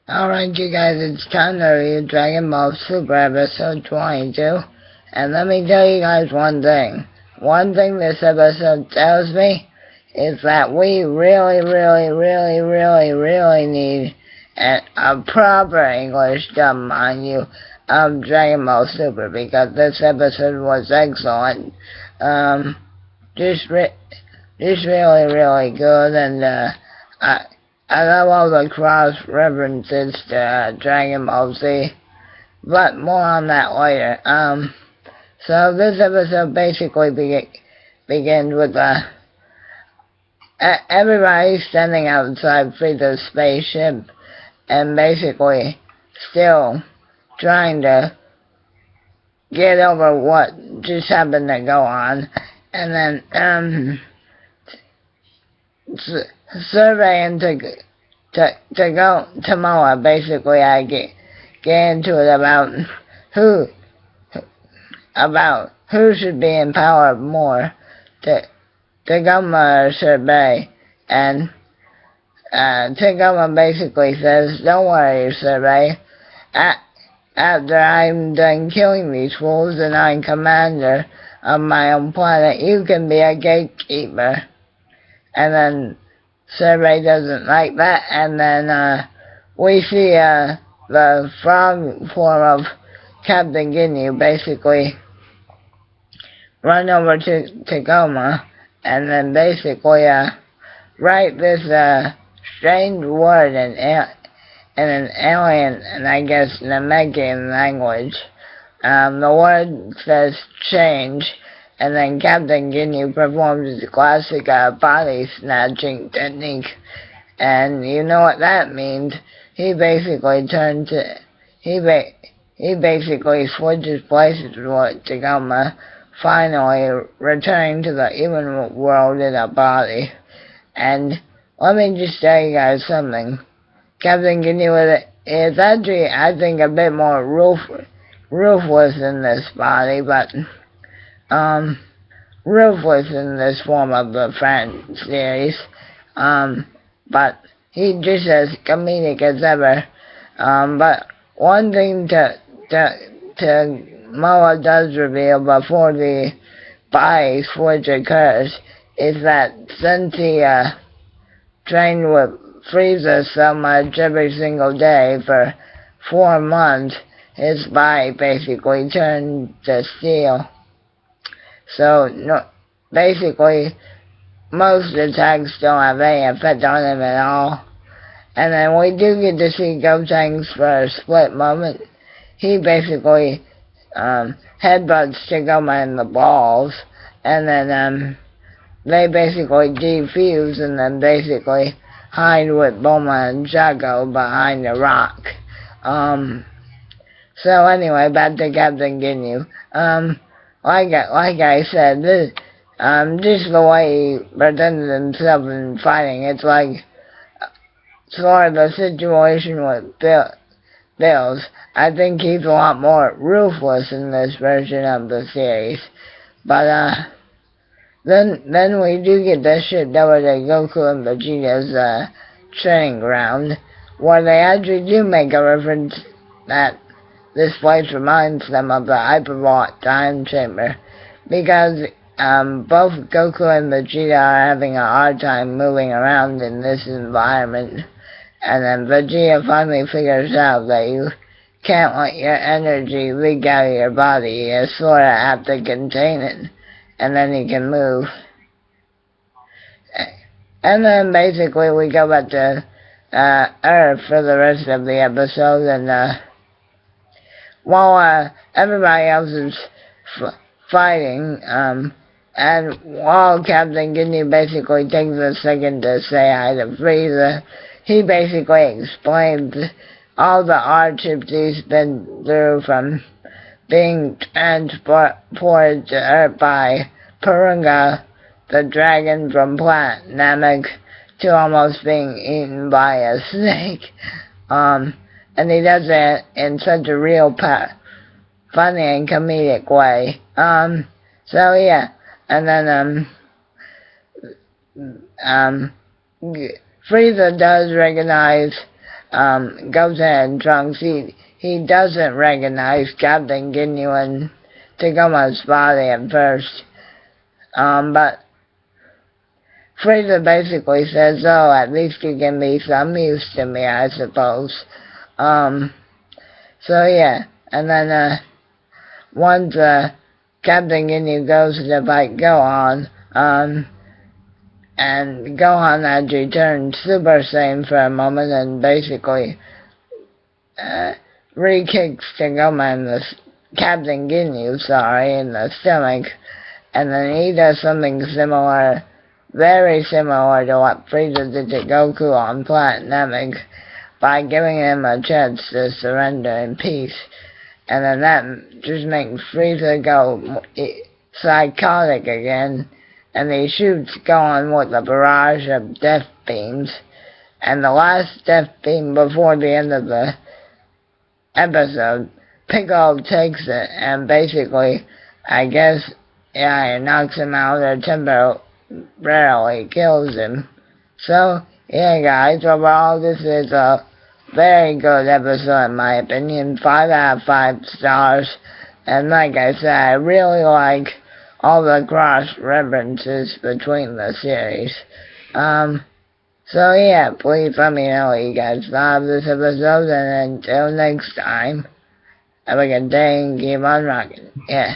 Alright, you guys, it's time to read Dragon Ball Super episode 22. And let me tell you guys one thing. One thing this episode tells me is that we really need a proper English dub, mind you, of Dragon Ball Super, because this episode was excellent. Just really good, and I love all the cross references to Dragon Ball Z, but more on that later. So this episode basically begins with everybody standing outside Frieza's spaceship and basically still trying to get over what just happened to go on. And then Survey and Tomoa basically I get into it about who should be empowered more, Tagoma or Survey, and Tagoma basically says, "Don't worry, Survey. After I'm done killing these fools and I'm commander of my own planet, you can be a gatekeeper." And then Survey doesn't like that, and then we see the frog form of Captain Ginyu basically run over to Tagoma and then basically write this strange word in an alien, and I guess Namekian language. The word says change, and then Captain Ginyu performs his classic body snatching technique. And you know what that means. He basically he basically switches places with Tagoma, finally returning to the human world in a body. And let me just tell you guys something. Captain Ginyu is actually, I think, a bit more ruthless in this body, but ruthless in this form of the fan series, but he just as comedic as ever. But one thing Moa does reveal before the body switch occurs is that since he trained with Frieza so much every single day for 4 months, his body basically turned to steel. So, no, basically, most attacks don't have any effect on him at all. And then we do get to see Gotenks for a split moment. He basically headbutts Tagoma in the balls, and then they basically defuse and then basically hide with Bulma and Jaco behind a rock. So anyway, back to Captain Ginyu. Like I said, just the way he presented himself in fighting, it's like sort of the situation with Bills. I think he's a lot more ruthless in this version of the series. But then we do get this shit over to Goku and Vegeta's training ground, where they actually do make a reference that this place reminds them of the Hyperbolic Time Chamber, because both Goku and Vegeta are having a hard time moving around in this environment, and then Vegeta finally figures out that you can't let your energy leak out of your body. You sort of have to contain it, and then you can move. And then basically we go back to Earth for the rest of the episode, and while everybody else is fighting, and while Captain Ginyu basically takes a second to say hi to Frieza, he basically explains all the hardships he's been through, from being transported to Earth by Purunga, the dragon from Planet Namek, to almost being eaten by a snake. And he does it in such a real funny and comedic way. So yeah, and then Frieza does recognize goes ahead and Trunks, he doesn't recognize Captain Ginyu and Taguma's body at first. But Frieza basically says, oh, at least you can be some use to me, I suppose. So yeah, and then, once, Captain Ginyu goes to fight Gohan, and Gohan actually turns Super Saiyan for a moment and basically, re-kicks Captain Ginyu, in the stomach, and then he does something similar, very similar to what Frieza did to Goku on Planet Namek, by giving him a chance to surrender in peace. And then that just makes Frieza go psychotic again, and he shoots Gohan with a barrage of death beams. And the last death beam before the end of the episode, Piccolo takes it and basically, I guess, yeah, he knocks him out or temporarily kills him. So, yeah guys, overall this is a very good episode in my opinion, 5 out of 5 stars, and like I said, I really like all the cross references between the series. So yeah, please let me know what you guys thought of this episode, and until next time, have a good day and keep on rocking. Yeah.